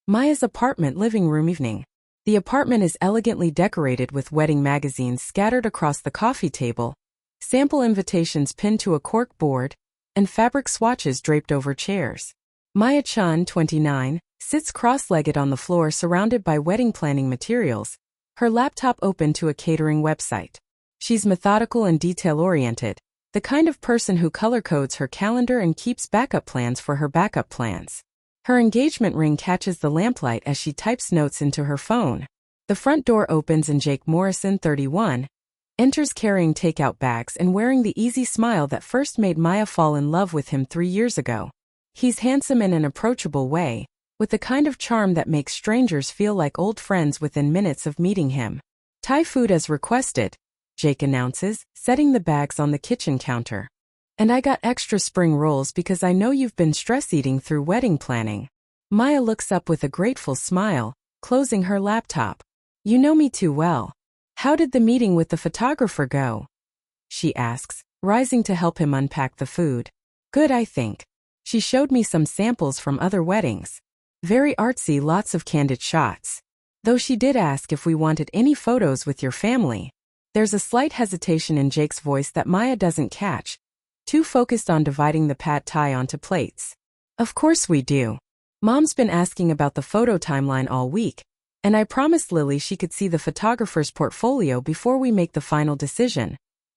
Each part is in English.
Maya's apartment living room evening. The apartment is elegantly decorated with wedding magazines scattered across the coffee table, sample invitations pinned to a cork board, and fabric swatches draped over chairs. Maya-chan, 29, sits cross-legged on the floor surrounded by wedding planning materials, her laptop open to a catering website. She's methodical and detail-oriented, the kind of person who color-codes her calendar and keeps backup plans for her backup plans. Her engagement ring catches the lamplight as she types notes into her phone. The front door opens and Jake Morrison, 31, enters carrying takeout bags and wearing the easy smile that first made Maya fall in love with him 3 years ago. He's handsome in an approachable way, with the kind of charm that makes strangers feel like old friends within minutes of meeting him. Thai food as requested, Jake announces, setting the bags on the kitchen counter. And I got extra spring rolls because I know you've been stress eating through wedding planning. Maya looks up with a grateful smile, closing her laptop. You know me too well. How did the meeting with the photographer go? She asks, rising to help him unpack the food. Good, I think. She showed me some samples from other weddings. Very artsy, lots of candid shots. Though she did ask if we wanted any photos with your family. There's a slight hesitation in Jake's voice that Maya doesn't catch, too focused on dividing the pad thai onto plates. Of course we do. Mom's been asking about the photo timeline all week, and I promised Lily she could see the photographer's portfolio before we make the final decision,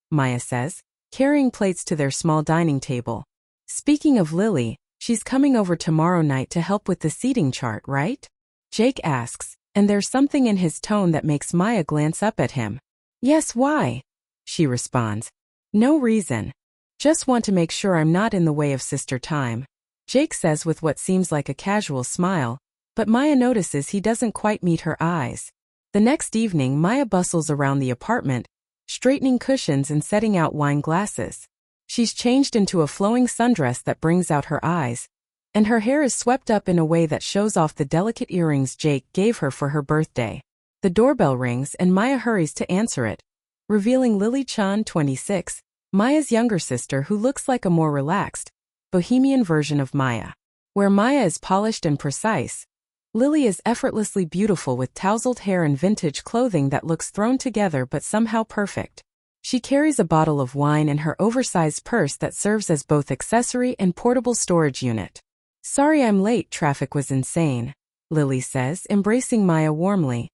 Maya says, carrying plates to their small dining table. Speaking of Lily, she's coming over tomorrow night to help with the seating chart, right? Jake asks, and there's something in his tone that makes Maya glance up at him. Yes, why? She responds. No reason. Just want to make sure I'm not in the way of sister time, Jake says with what seems like a casual smile, but Maya notices he doesn't quite meet her eyes. The next evening, Maya bustles around the apartment, straightening cushions and setting out wine glasses. She's changed into a flowing sundress that brings out her eyes, and her hair is swept up in a way that shows off the delicate earrings Jake gave her for her birthday. The doorbell rings and Maya hurries to answer it, revealing Lily-chan, 26, Maya's younger sister who looks like a more relaxed, bohemian version of Maya. Where Maya is polished and precise, Lily is effortlessly beautiful with tousled hair and vintage clothing that looks thrown together but somehow perfect. She carries a bottle of wine in her oversized purse that serves as both accessory and portable storage unit. Sorry I'm late, traffic was insane, Lily says, embracing Maya warmly.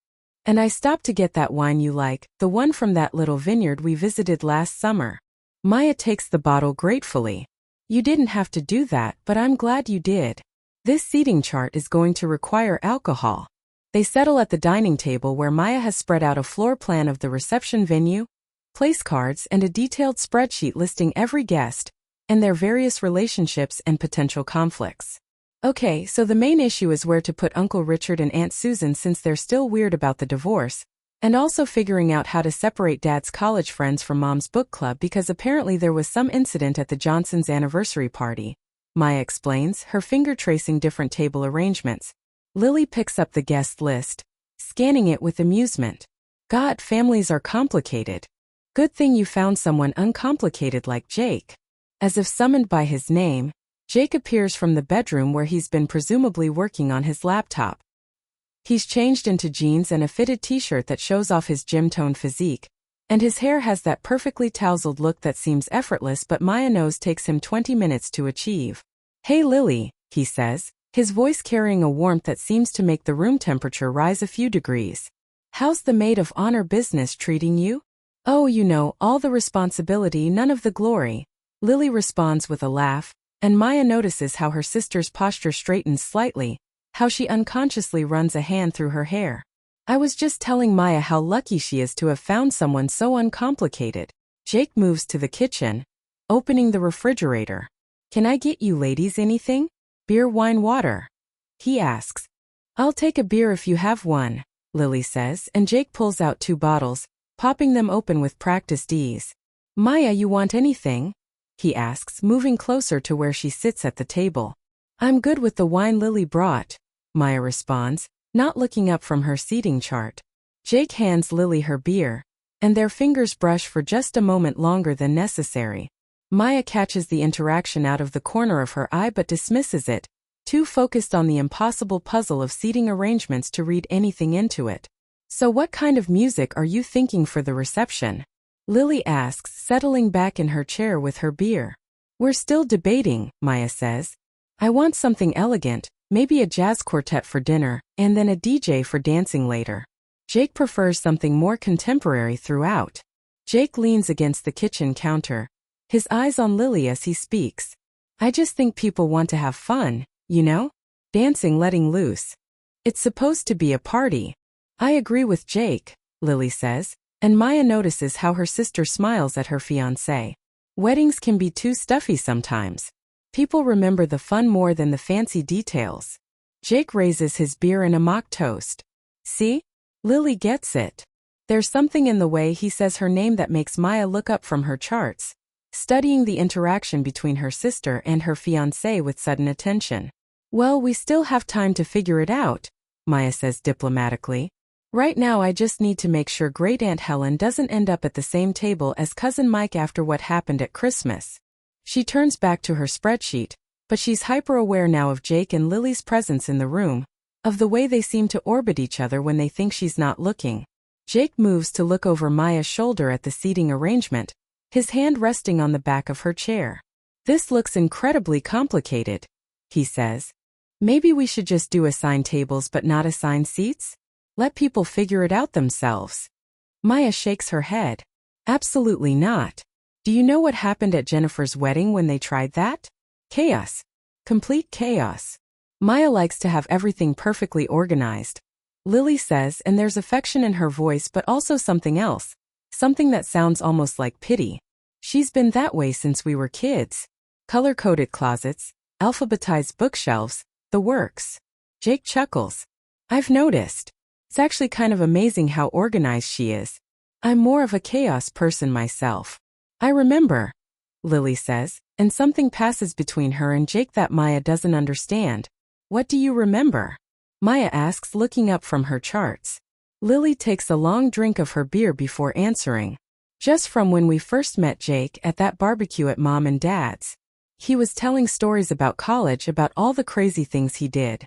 And I stopped to get that wine you like, the one from that little vineyard we visited last summer. Maya takes the bottle gratefully. You didn't have to do that, but I'm glad you did. This seating chart is going to require alcohol. They settle at the dining table where Maya has spread out a floor plan of the reception venue, place cards and a detailed spreadsheet listing every guest, and their various relationships and potential conflicts. Okay, so the main issue is where to put Uncle Richard and Aunt Susan since they're still weird about the divorce, and also figuring out how to separate Dad's college friends from Mom's book club because apparently there was some incident at the Johnsons' anniversary party, Maya explains, her finger tracing different table arrangements. Lily picks up the guest list, scanning it with amusement. God, families are complicated. Good thing you found someone uncomplicated like Jake. As if summoned by his name, Jake appears from the bedroom where he's been presumably working on his laptop. He's changed into jeans and a fitted t-shirt that shows off his gym-toned physique, and his hair has that perfectly tousled look that seems effortless but Maya knows takes him 20 minutes to achieve. Hey Lily, he says, his voice carrying a warmth that seems to make the room temperature rise a few degrees. How's the maid of honor business treating you? Oh, you know, all the responsibility, none of the glory, Lily responds with a laugh, and Maya notices how her sister's posture straightens slightly, how she unconsciously runs a hand through her hair. I was just telling Maya how lucky she is to have found someone so uncomplicated. Jake moves to the kitchen, opening the refrigerator. Can I get you ladies anything? Beer, wine, water? He asks. I'll take a beer if you have one, Lily says, and Jake pulls out 2 bottles, popping them open with practiced ease. Maya, you want anything? He asks, moving closer to where she sits at the table. I'm good with the wine Lily brought, Maya responds, not looking up from her seating chart. Jake hands Lily her beer, and their fingers brush for just a moment longer than necessary. Maya catches the interaction out of the corner of her eye but dismisses it, too focused on the impossible puzzle of seating arrangements to read anything into it. So what kind of music are you thinking for the reception? Lily asks, settling back in her chair with her beer. We're still debating, Maya says. I want something elegant, maybe a jazz quartet for dinner, and then a DJ for dancing later. Jake prefers something more contemporary throughout. Jake leans against the kitchen counter, his eyes on Lily as he speaks. I just think people want to have fun, you know? Dancing, letting loose. It's supposed to be a party. I agree with Jake, Lily says, and Maya notices how her sister smiles at her fiancé. Weddings can be too stuffy sometimes. People remember the fun more than the fancy details. Jake raises his beer in a mock toast. See? Lily gets it. There's something in the way he says her name that makes Maya look up from her charts, studying the interaction between her sister and her fiancé with sudden attention. Well, we still have time to figure it out, Maya says diplomatically. Right now I just need to make sure Great Aunt Helen doesn't end up at the same table as Cousin Mike after what happened at Christmas. She turns back to her spreadsheet, but she's hyper-aware now of Jake and Lily's presence in the room, of the way they seem to orbit each other when they think she's not looking. Jake moves to look over Maya's shoulder at the seating arrangement, his hand resting on the back of her chair. This looks incredibly complicated, he says. Maybe we should just do assigned tables but not assigned seats? Let people figure it out themselves. Maya shakes her head. Absolutely not. Do you know what happened at Jennifer's wedding when they tried that? Chaos. Complete chaos. Maya likes to have everything perfectly organized, Lily says, and there's affection in her voice but also something else, something that sounds almost like pity. She's been that way since we were kids. Color-coded closets, alphabetized bookshelves, the works. Jake chuckles. I've noticed. It's actually kind of amazing how organized she is. I'm more of a chaos person myself. I remember, Lily says, and something passes between her and Jake that Maya doesn't understand. What do you remember? Maya asks, looking up from her charts. Lily takes a long drink of her beer before answering. Just from when we first met Jake at that barbecue at Mom and Dad's. He was telling stories about college, about all the crazy things he did.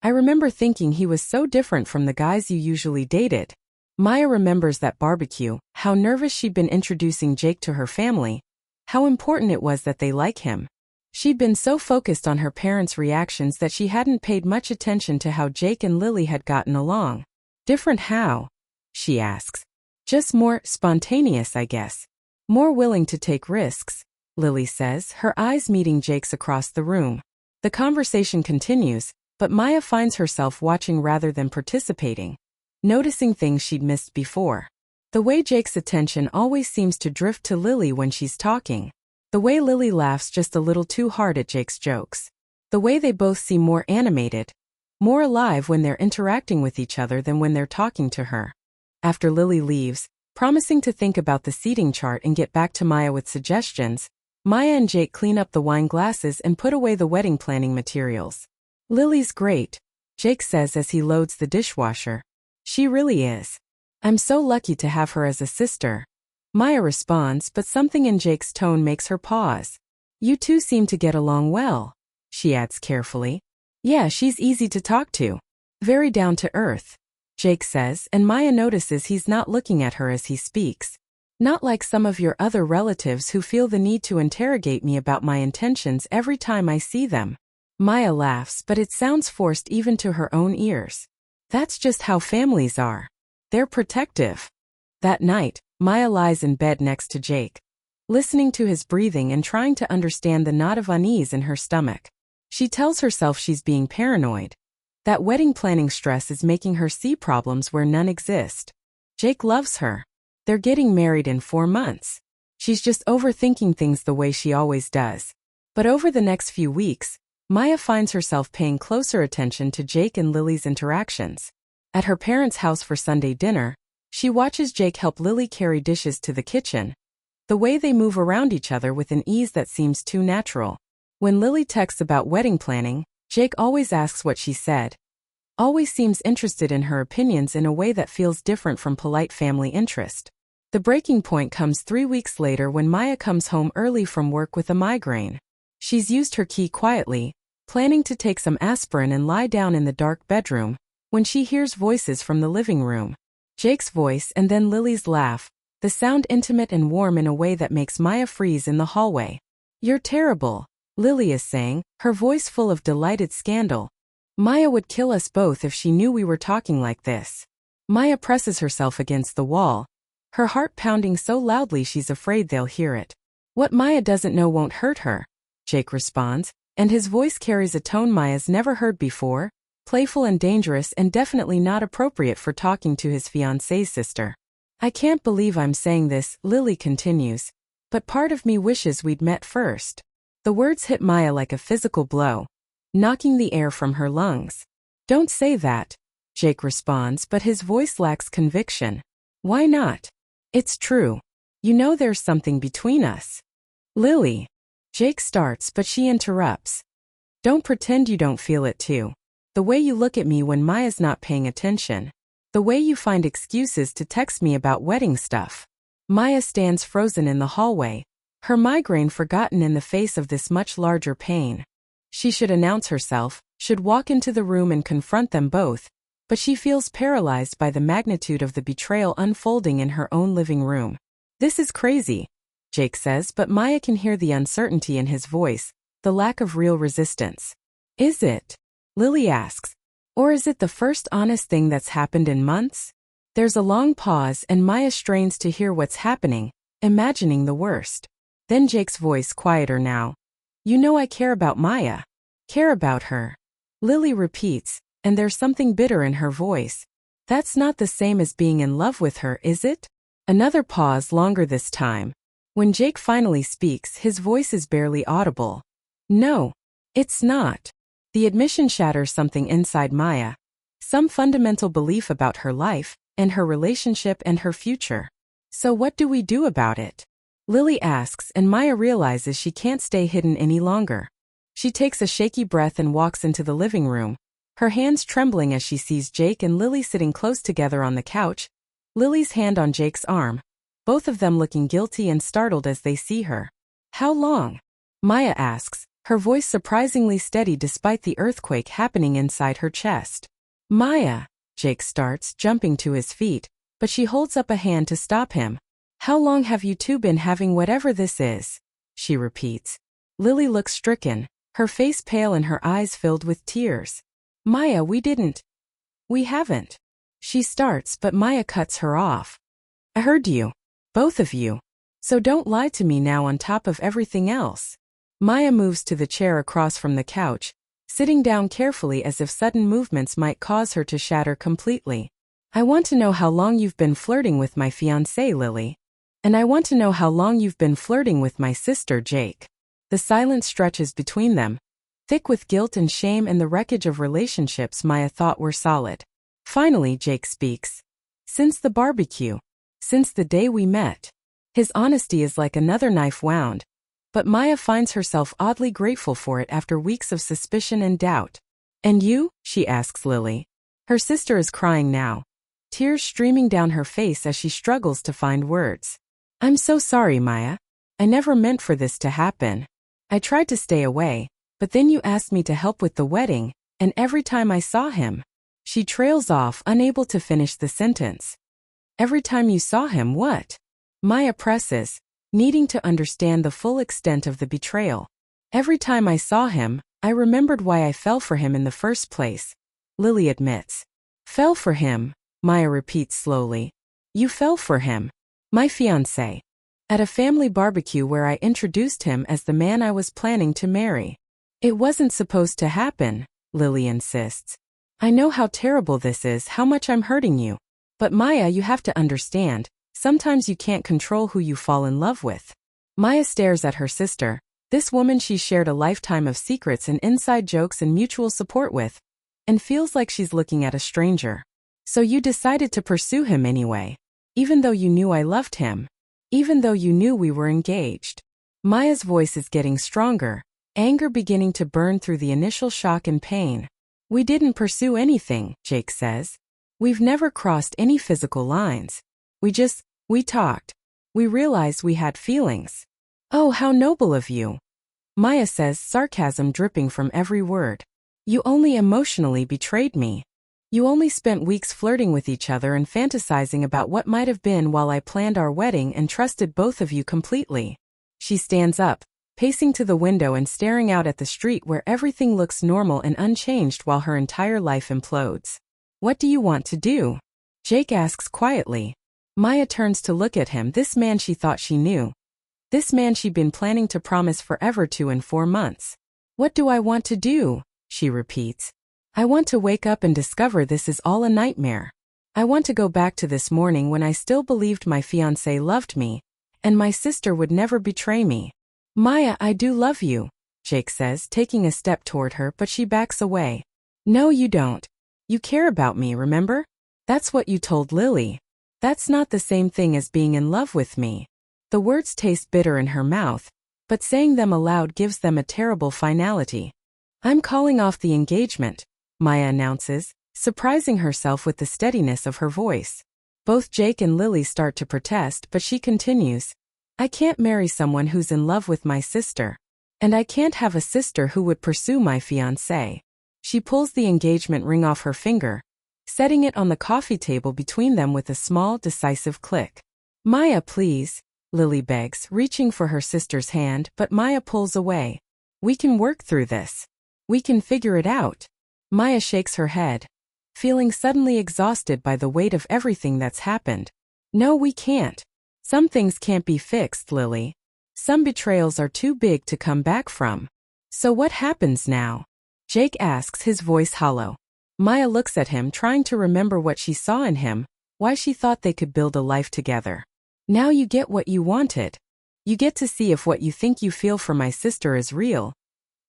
I remember thinking he was so different from the guys you usually dated. Maya remembers that barbecue, how nervous she'd been introducing Jake to her family, how important it was that they like him. She'd been so focused on her parents' reactions that she hadn't paid much attention to how Jake and Lily had gotten along. Different how? She asks. Just more spontaneous, I guess. More willing to take risks, Lily says, her eyes meeting Jake's across the room. The conversation continues, but Maya finds herself watching rather than participating, noticing things she'd missed before. The way Jake's attention always seems to drift to Lily when she's talking. The way Lily laughs just a little too hard at Jake's jokes. The way they both seem more animated, more alive when they're interacting with each other than when they're talking to her. After Lily leaves, promising to think about the seating chart and get back to Maya with suggestions, Maya and Jake clean up the wine glasses and put away the wedding planning materials. Lily's great, Jake says as he loads the dishwasher. She really is. I'm so lucky to have her as a sister. Maya responds, but something in Jake's tone makes her pause. You two seem to get along well, she adds carefully. Yeah, she's easy to talk to. Very down to earth, Jake says, and Maya notices he's not looking at her as he speaks. Not like some of your other relatives who feel the need to interrogate me about my intentions every time I see them. Maya laughs, but it sounds forced even to her own ears. That's just how families are. They're protective. That night, Maya lies in bed next to Jake, listening to his breathing and trying to understand the knot of unease in her stomach. She tells herself she's being paranoid. That wedding planning stress is making her see problems where none exist. Jake loves her. They're getting married in 4 months. She's just overthinking things the way she always does. But over the next few weeks, Maya finds herself paying closer attention to Jake and Lily's interactions. At her parents' house for Sunday dinner, she watches Jake help Lily carry dishes to the kitchen. The way they move around each other with an ease that seems too natural. When Lily texts about wedding planning, Jake always asks what she said. Always seems interested in her opinions in a way that feels different from polite family interest. The breaking point comes 3 weeks later when Maya comes home early from work with a migraine. She's used her key quietly, planning to take some aspirin and lie down in the dark bedroom, when she hears voices from the living room. Jake's voice and then Lily's laugh, the sound intimate and warm in a way that makes Maya freeze in the hallway. "You're terrible," Lily is saying, her voice full of delighted scandal. "Maya would kill us both if she knew we were talking like this." Maya presses herself against the wall, her heart pounding so loudly she's afraid they'll hear it. "What Maya doesn't know won't hurt her," Jake responds, and his voice carries a tone Maya's never heard before, playful and dangerous and definitely not appropriate for talking to his fiancé's sister. "I can't believe I'm saying this," Lily continues, "but part of me wishes we'd met first." The words hit Maya like a physical blow, knocking the air from her lungs. "Don't say that," Jake responds, but his voice lacks conviction. "Why not? It's true. You know there's something between us." "Lily," Jake starts, but she interrupts. "Don't pretend you don't feel it too. The way you look at me when Maya's not paying attention. The way you find excuses to text me about wedding stuff." Maya stands frozen in the hallway, her migraine forgotten in the face of this much larger pain. She should announce herself, should walk into the room and confront them both, but she feels paralyzed by the magnitude of the betrayal unfolding in her own living room. "This is crazy," Jake says, but Maya can hear the uncertainty in his voice, the lack of real resistance. "Is it?" Lily asks. "Or is it the first honest thing that's happened in months?" There's a long pause and Maya strains to hear what's happening, imagining the worst. Then Jake's voice, quieter now. "You know I care about Maya." "Care about her," Lily repeats, and there's something bitter in her voice. "That's not the same as being in love with her, is it?" Another pause, longer this time. When Jake finally speaks, his voice is barely audible. "No, it's not." The admission shatters something inside Maya. Some fundamental belief about her life, and her relationship and her future. "So what do we do about it?" Lily asks, and Maya realizes she can't stay hidden any longer. She takes a shaky breath and walks into the living room, her hands trembling as she sees Jake and Lily sitting close together on the couch, Lily's hand on Jake's arm, both of them looking guilty and startled as they see her. "How long?" Maya asks, her voice surprisingly steady despite the earthquake happening inside her chest. "Maya," Jake starts, jumping to his feet, but she holds up a hand to stop him. "How long have you two been having whatever this is?" she repeats. Lily looks stricken, her face pale and her eyes filled with tears. "Maya, we haven't." She starts, but Maya cuts her off. "I heard you. Both of you. So don't lie to me now on top of everything else." Maya moves to the chair across from the couch, sitting down carefully as if sudden movements might cause her to shatter completely. "I want to know how long you've been flirting with my fiancé, Lily. And I want to know how long you've been flirting with my sister, Jake." The silence stretches between them, thick with guilt and shame and the wreckage of relationships Maya thought were solid. Finally, Jake speaks. "Since the barbecue. Since the day we met." His honesty is like another knife wound, but Maya finds herself oddly grateful for it after weeks of suspicion and doubt. "And you?" she asks Lily. Her sister is crying now, tears streaming down her face as she struggles to find words. "I'm so sorry, Maya. I never meant for this to happen. I tried to stay away, but then you asked me to help with the wedding, and every time I saw him." She trails off, unable to finish the sentence. "Every time you saw him, what?" Maya presses, needing to understand the full extent of the betrayal. "Every time I saw him, I remembered why I fell for him in the first place," Lily admits. "Fell for him," Maya repeats slowly. "You fell for him. My fiancé. At a family barbecue where I introduced him as the man I was planning to marry." "It wasn't supposed to happen," Lily insists. "I know how terrible this is, how much I'm hurting you. But Maya, you have to understand, sometimes you can't control who you fall in love with." Maya stares at her sister, this woman she shared a lifetime of secrets and inside jokes and mutual support with, and feels like she's looking at a stranger. "So you decided to pursue him anyway, even though you knew I loved him, even though you knew we were engaged." Maya's voice is getting stronger, anger beginning to burn through the initial shock and pain. "We didn't pursue anything," Jake says. "We've never crossed any physical lines. We talked. We realized we had feelings." "Oh, how noble of you." Maya says, sarcasm dripping from every word. You only emotionally betrayed me. You only spent weeks flirting with each other and fantasizing about what might have been while I planned our wedding and trusted both of you completely. She stands up, pacing to the window and staring out at the street where everything looks normal and unchanged while her entire life implodes. What do you want to do? Jake asks quietly. Maya turns to look at him, this man she thought she knew. This man she'd been planning to promise forever to in 4 months. What do I want to do? She repeats. I want to wake up and discover this is all a nightmare. I want to go back to this morning when I still believed my fiancé loved me, and my sister would never betray me. Maya, I do love you, Jake says, taking a step toward her, but she backs away. No, you don't. You care about me, remember? That's what you told Lily. That's not the same thing as being in love with me. The words taste bitter in her mouth, but saying them aloud gives them a terrible finality. I'm calling off the engagement, Maya announces, surprising herself with the steadiness of her voice. Both Jake and Lily start to protest, but she continues. I can't marry someone who's in love with my sister. And I can't have a sister who would pursue my fiancé. She pulls the engagement ring off her finger, setting it on the coffee table between them with a small, decisive click. Maya, please, Lily begs, reaching for her sister's hand, but Maya pulls away. We can work through this. We can figure it out. Maya shakes her head, feeling suddenly exhausted by the weight of everything that's happened. No, we can't. Some things can't be fixed, Lily. Some betrayals are too big to come back from. So what happens now? Jake asks, his voice hollow. Maya looks at him, trying to remember what she saw in him, why she thought they could build a life together. Now you get what you wanted. You get to see if what you think you feel for my sister is real,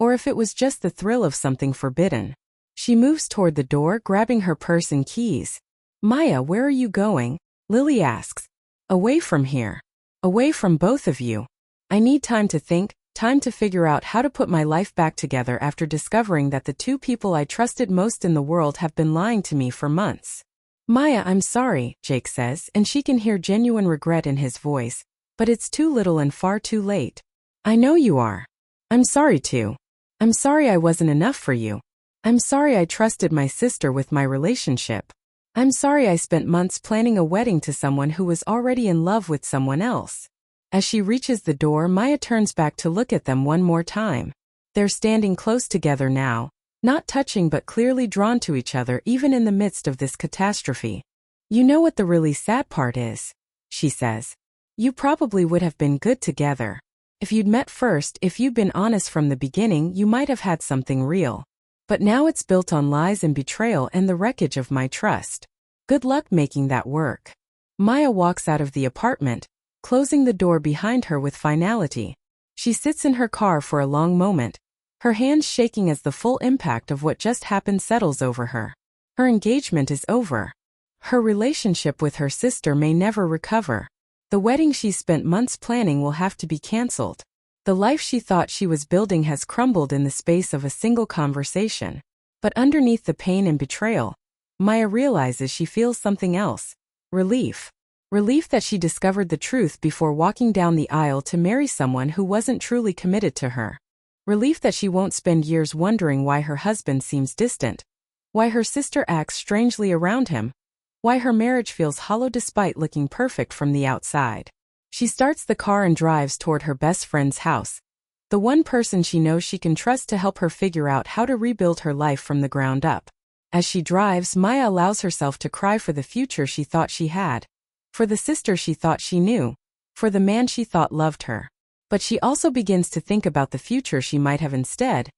or if it was just the thrill of something forbidden. She moves toward the door, grabbing her purse and keys. Maya, where are you going? Lily asks. Away from here. Away from both of you. I need time to think, time to figure out how to put my life back together after discovering that the 2 people I trusted most in the world have been lying to me for months. Maya, I'm sorry, Jake says, and she can hear genuine regret in his voice, but it's too little and far too late. I know you are. I'm sorry too. I'm sorry I wasn't enough for you. I'm sorry I trusted my sister with my relationship. I'm sorry I spent months planning a wedding to someone who was already in love with someone else. As she reaches the door, Maya turns back to look at them one more time. They're standing close together now, not touching but clearly drawn to each other even in the midst of this catastrophe. You know what the really sad part is? She says. You probably would have been good together. If you'd met first, if you'd been honest from the beginning, you might have had something real. But now it's built on lies and betrayal and the wreckage of my trust. Good luck making that work. Maya walks out of the apartment, closing the door behind her with finality. She sits in her car for a long moment, her hands shaking as the full impact of what just happened settles over her. Her engagement is over. Her relationship with her sister may never recover. The wedding she spent months planning will have to be cancelled. The life she thought she was building has crumbled in the space of a single conversation. But underneath the pain and betrayal, Maya realizes she feels something else. Relief. Relief that she discovered the truth before walking down the aisle to marry someone who wasn't truly committed to her. Relief that she won't spend years wondering why her husband seems distant, why her sister acts strangely around him, why her marriage feels hollow despite looking perfect from the outside. She starts the car and drives toward her best friend's house, the one person she knows she can trust to help her figure out how to rebuild her life from the ground up. As she drives, Maya allows herself to cry for the future she thought she had, for the sister she thought she knew, for the man she thought loved her. But she also begins to think about the future she might have instead,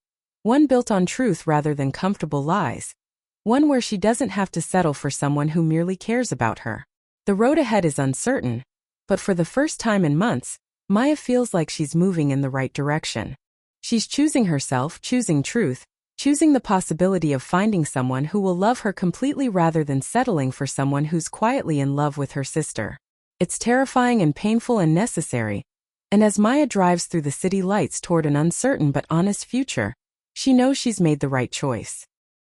one built on truth rather than comfortable lies, one where she doesn't have to settle for someone who merely cares about her. The road ahead is uncertain, but for the first time in months, Maya feels like she's moving in the right direction. She's choosing herself, choosing truth, choosing the possibility of finding someone who will love her completely rather than settling for someone who's quietly in love with her sister. It's terrifying and painful and necessary, and as Maya drives through the city lights toward an uncertain but honest future, she knows she's made the right choice.